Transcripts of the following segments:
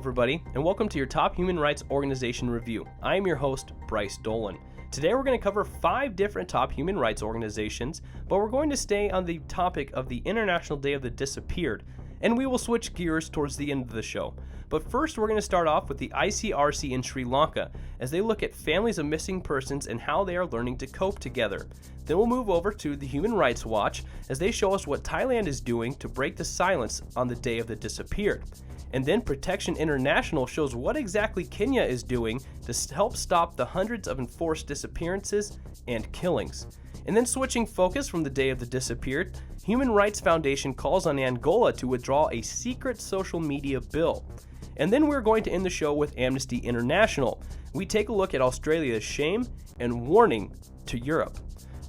everybody, and welcome to your Top Human Rights Organization Review. I am your host, Bryce Dolan. Today we're going to cover 5 different top human rights organizations, but we're going to stay on the topic of the International Day of the Disappeared, and we will switch gears towards the end of the show. But first, we're going to start off with the ICRC in Sri Lanka, as they look at families of missing persons and how they are learning to cope together. Then we'll move over to the Human Rights Watch, as they show us what Thailand is doing to break the silence on the Day of the Disappeared. And then Protection International shows what exactly Kenya is doing to help stop the hundreds of enforced disappearances and killings. And then switching focus from the Day of the Disappeared, Human Rights Foundation calls on Angola to withdraw a secret social media bill. And then we're going to end the show with Amnesty International. We take a look at Australia's shame and warning to Europe.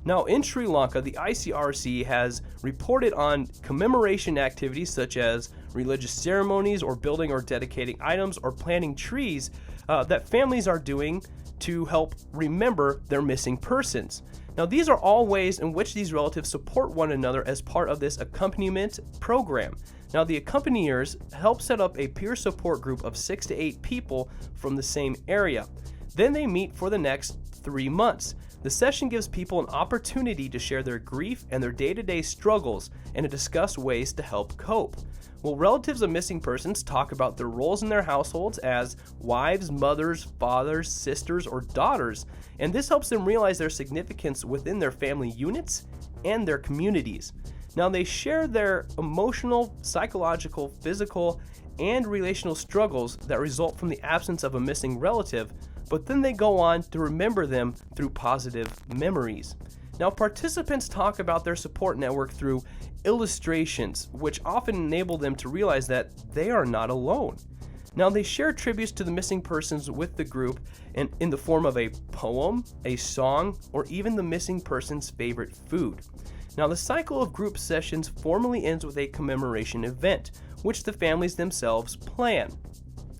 Now, in Sri Lanka, the ICRC has reported on commemoration activities such as religious ceremonies or building or dedicating items or planting trees that families are doing to help remember their missing persons. Now, these are all ways in which these relatives support one another as part of this accompaniment program. Now, the accompaniers help set up a peer support group of 6 to 8 people from the same area. Then they meet for the next 3 months. The session gives people an opportunity to share their grief and their day-to-day struggles and to discuss ways to help cope. Well, relatives of missing persons talk about their roles in their households as wives, mothers, fathers, sisters, or daughters, and this helps them realize their significance within their family units and their communities. Now, they share their emotional, psychological, physical, and relational struggles that result from the absence of a missing relative, but then they go on to remember them through positive memories. Now, participants talk about their support network through illustrations, which often enable them to realize that they are not alone. Now, they share tributes to the missing persons with the group in the form of a poem, a song, or even the missing person's favorite food. Now, the cycle of group sessions formally ends with a commemoration event, which the families themselves plan.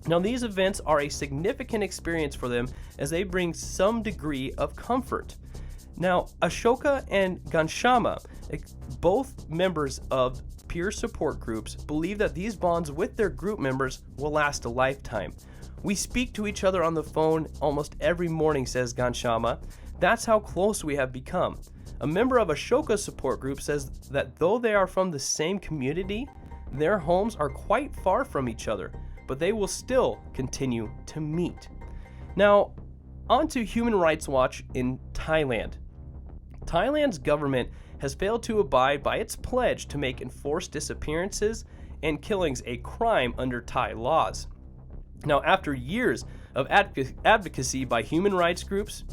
Now, these events are a significant experience for them as they bring some degree of comfort. Now, Ashoka and Ganshama, both members of peer support groups, believe that these bonds with their group members will last a lifetime. We speak to each other on the phone almost every morning, says Ganshama. That's how close we have become. A member of Ashoka's support group says that though they are from the same community, their homes are quite far from each other, but they will still continue to meet. Now, on to Human Rights Watch in Thailand. Thailand's government has failed to abide by its pledge to make enforced disappearances and killings a crime under Thai laws. Now, after years of advocacy by human rights groups,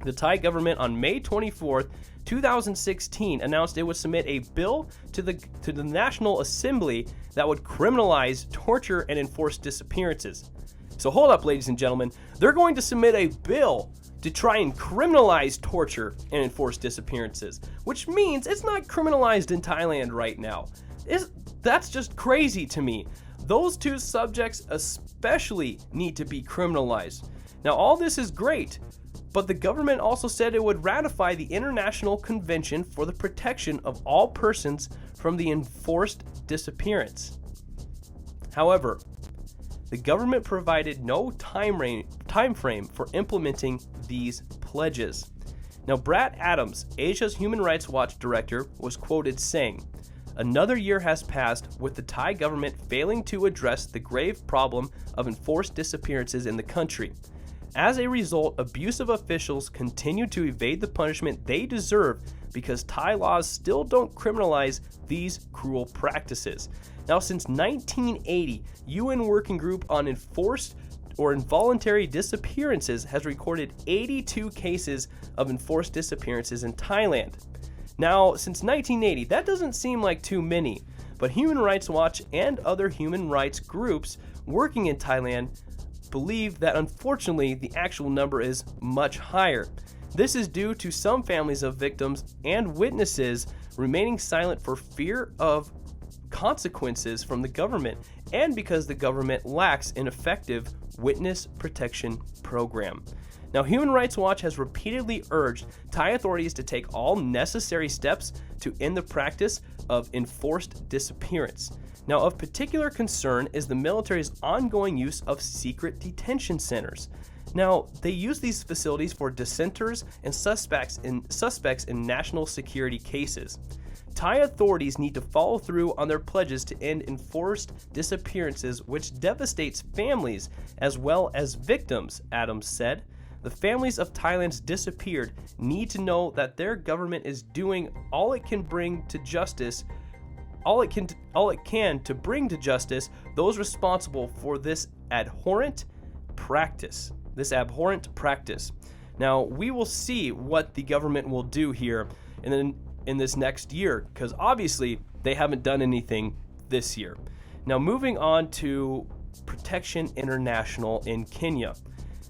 the Thai government on May 24th, 2016 announced it would submit a bill to the National Assembly that would criminalize torture and enforced disappearances. So hold up, ladies and gentlemen, they're going to submit a bill to try and criminalize torture and enforced disappearances, which means it's not criminalized in Thailand right now. That's just crazy to me. Those two subjects especially need to be criminalized. Now, all this is great, but the government also said it would ratify the International Convention for the Protection of All Persons from the Enforced Disappearance. However, the government provided no time frame for implementing these pledges. Now, Brad Adams, Asia's Human Rights Watch director, was quoted saying, "Another year has passed with the Thai government failing to address the grave problem of enforced disappearances in the country. As a result, abusive officials continue to evade the punishment they deserve because Thai laws still don't criminalize these cruel practices." Now, since 1980, UN Working Group on Enforced or Involuntary Disappearances has recorded 82 cases of enforced disappearances in Thailand. Now, since 1980, that doesn't seem like too many, but Human Rights Watch and other human rights groups working in Thailand believe that unfortunately the actual number is much higher. This is due to some families of victims and witnesses remaining silent for fear of consequences from the government and because the government lacks an effective witness protection program. Now, Human Rights Watch has repeatedly urged Thai authorities to take all necessary steps to end the practice of enforced disappearance. Now, of particular concern is the military's ongoing use of secret detention centers. Now, they use these facilities for dissenters and suspects in national security cases. Thai authorities need to follow through on their pledges to end enforced disappearances, which devastates families as well as victims, Adams said. The families of Thailand's disappeared need to know that their government is doing all it can bring to justice all it can to bring to justice those responsible for this abhorrent practice. Now, we will see what the government will do here in this next year, because obviously they haven't done anything this year. Now, moving on to Protection International in Kenya.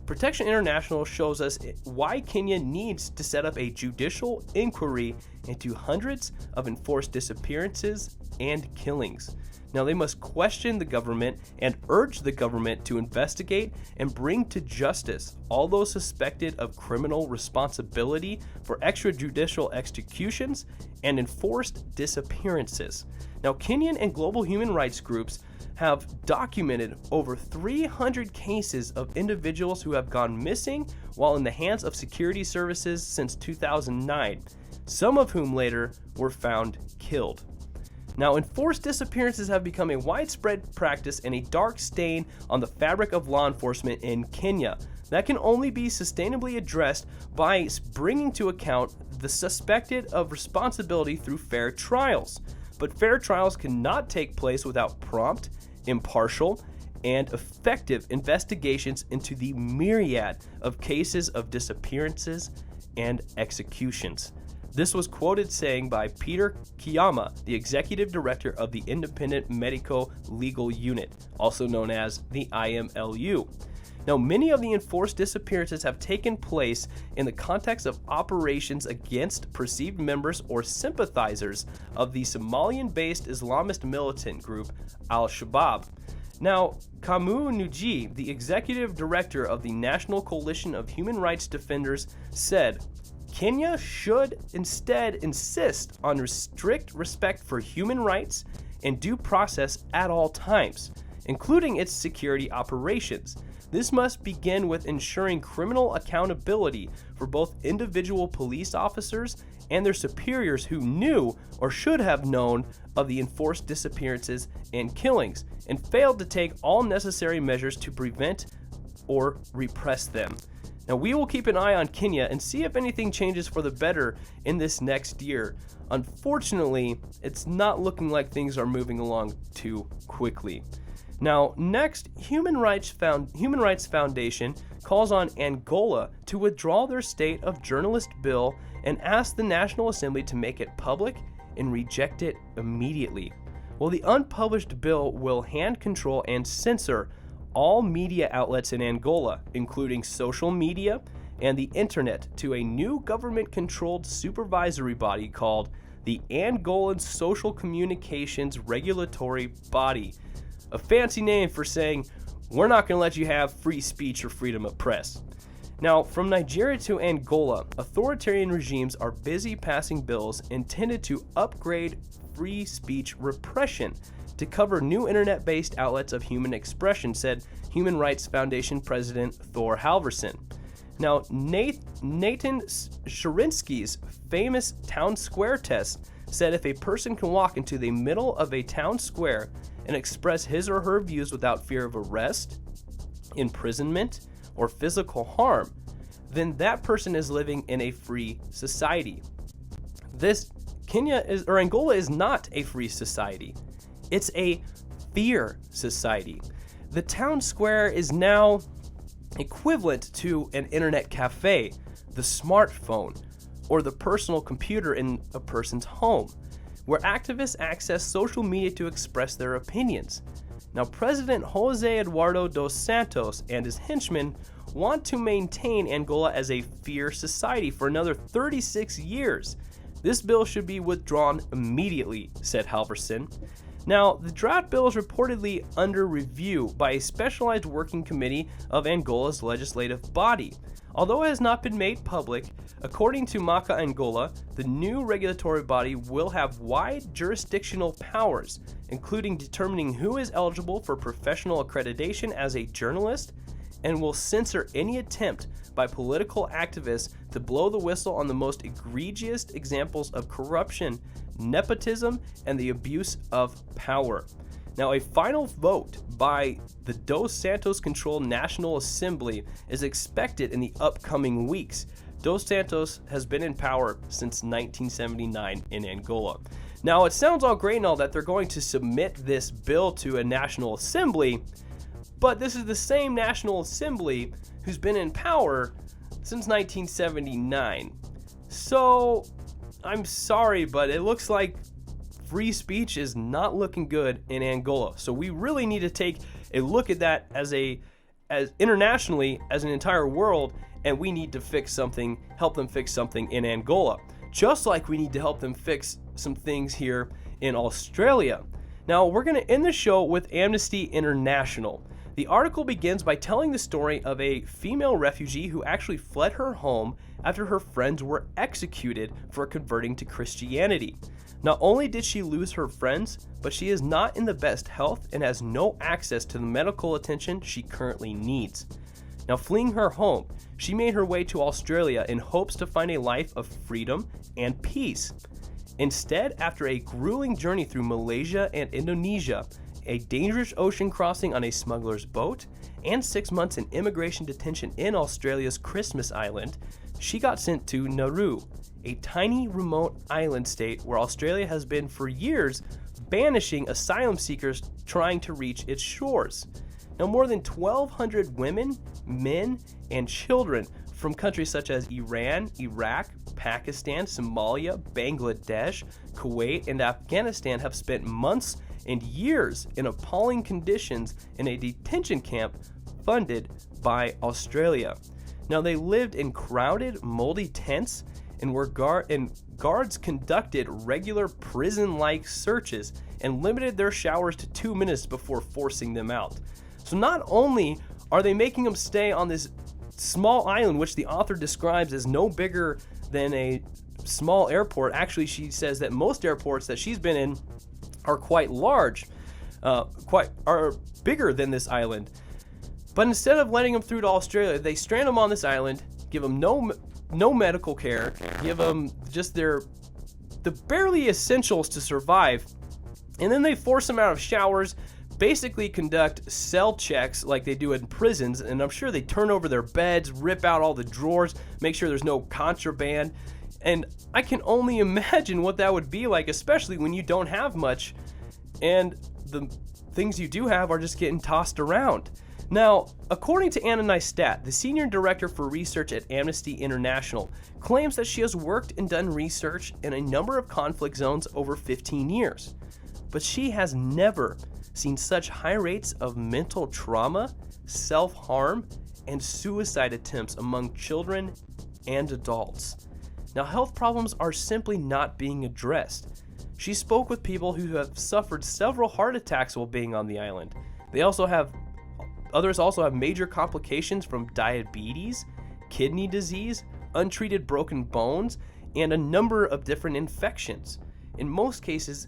Protection International shows us why Kenya needs to set up a judicial inquiry into hundreds of enforced disappearances and killings. Now, they must question the government and urge the government to investigate and bring to justice all those suspected of criminal responsibility for extrajudicial executions and enforced disappearances. Now, Kenyan and global human rights groups have documented over 300 cases of individuals who have gone missing while in the hands of security services since 2009, some of whom later were found killed. Now, enforced disappearances have become a widespread practice and a dark stain on the fabric of law enforcement in Kenya that can only be sustainably addressed by bringing to account the suspected of responsibility through fair trials. But fair trials cannot take place without prompt, impartial, and effective investigations into the myriad of cases of disappearances and executions. This was quoted saying by Peter Kiyama, the executive director of the Independent Medico Legal Unit, also known as the IMLU. Now, many of the enforced disappearances have taken place in the context of operations against perceived members or sympathizers of the Somalian-based Islamist militant group Al-Shabaab. Now, Kamu Nuji, the executive director of the National Coalition of Human Rights Defenders, said, Kenya should instead insist on strict respect for human rights and due process at all times, including its security operations. This must begin with ensuring criminal accountability for both individual police officers and their superiors who knew or should have known of the enforced disappearances and killings and failed to take all necessary measures to prevent or repress them. Now, we will keep an eye on Kenya and see if anything changes for the better in this next year. Unfortunately, it's not looking like things are moving along too quickly. Now, next, Human Rights Foundation calls on Angola to withdraw their State of Journalist bill and ask the National Assembly to make it public and reject it immediately. Well, the unpublished bill will hand control and censor all media outlets in Angola, including social media and the internet, to a new government-controlled supervisory body called the Angolan Social Communications Regulatory Body. A fancy name for saying, we're not going to let you have free speech or freedom of press. Now, from Nigeria to Angola, authoritarian regimes are busy passing bills intended to upgrade free speech repression to cover new internet-based outlets of human expression, said Human Rights Foundation President Thor Halvorsen. Now, Nathan Sherinsky's famous town square test said if a person can walk into the middle of a town square and express his or her views without fear of anguish, imprisonment, or physical harm, then that person is living in a free society. Angola is not a free society. It's a fear society. The town square is now equivalent to an internet cafe, the smartphone, or the personal computer in a person's home, where activists access social media to express their opinions. Now, President Jose Eduardo dos Santos and his henchmen want to maintain Angola as a fear society for another 36 years. This bill should be withdrawn immediately, said Halvorsen. Now, the draft bill is reportedly under review by a specialized working committee of Angola's legislative body. Although it has not been made public, according to MACA Angola, the new regulatory body will have wide jurisdictional powers, including determining who is eligible for professional accreditation as a journalist, and will censor any attempt by political activists to blow the whistle on the most egregious examples of corruption, nepotism, and the abuse of power. Now, a final vote by the Dos Santos-controlled National Assembly is expected in the upcoming weeks. Dos Santos has been in power since 1979 in Angola. Now, it sounds all great and all that they're going to submit this bill to a National Assembly, but this is the same National Assembly who's been in power since 1979. So, I'm sorry, but it looks like free speech is not looking good in Angola. So we really need to take a look at that as internationally, as an entire world, and we need to fix something, help them fix something in Angola. Just like we need to help them fix some things here in Australia. Now, we're going to end the show with Amnesty International. The article begins by telling the story of a female refugee who actually fled her home after her friends were executed for converting to Christianity. Not only did she lose her friends, but she is not in the best health and has no access to the medical attention she currently needs. Now, fleeing her home, she made her way to Australia in hopes to find a life of freedom and peace. Instead, after a grueling journey through Malaysia and Indonesia, a dangerous ocean crossing on a smuggler's boat, and 6 months in immigration detention in Australia's Christmas Island, she got sent to Nauru, a tiny remote island state where Australia has been for years banishing asylum seekers trying to reach its shores. Now, more than 1,200 women, men, and children from countries such as Iran, Iraq, Pakistan, Somalia, Bangladesh, Kuwait, and Afghanistan have spent months and years in appalling conditions in a detention camp funded by Australia. Now, they lived in crowded, moldy tents and guards conducted regular prison-like searches and limited their showers to 2 minutes before forcing them out. So not only are they making them stay on this small island, which the author describes as no bigger than a small airport. Actually, she says that most airports that she's been in are quite large, are bigger than this island. But instead of letting them through to Australia, they strand them on this island, give them no medical care, give them just the barely essentials to survive, and then they force them out of showers, basically conduct cell checks like they do in prisons, and I'm sure they turn over their beds, rip out all the drawers, make sure there's no contraband, and I can only imagine what that would be like, especially when you don't have much, and the things you do have are just getting tossed around. Now, according to Anna Neistat, the senior director for research at Amnesty International, claims that she has worked and done research in a number of conflict zones over 15 years. But she has never seen such high rates of mental trauma, self-harm, and suicide attempts among children and adults. Now, health problems are simply not being addressed. She spoke with people who have suffered several heart attacks while being on the island. Others also have major complications from diabetes, kidney disease, untreated broken bones, and a number of different infections. In most cases,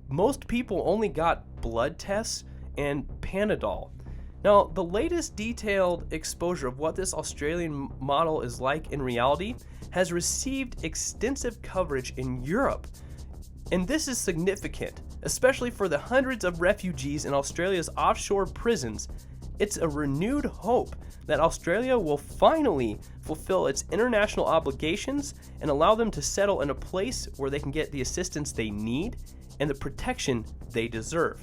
most people only got blood tests and Panadol. Now, the latest detailed exposure of what this Australian model is like in reality has received extensive coverage in Europe. And this is significant, especially for the hundreds of refugees in Australia's offshore prisons. It's a renewed hope that Australia will finally fulfill its international obligations and allow them to settle in a place where they can get the assistance they need and the protection they deserve.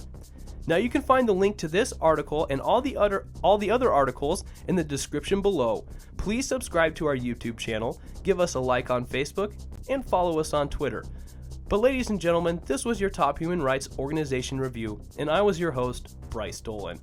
Now, you can find the link to this article and all the other articles in the description below. Please subscribe to our YouTube channel, give us a like on Facebook, and follow us on Twitter. But ladies and gentlemen, this was your Top Human Rights Organization Review, and I was your host, Bryce Dolan.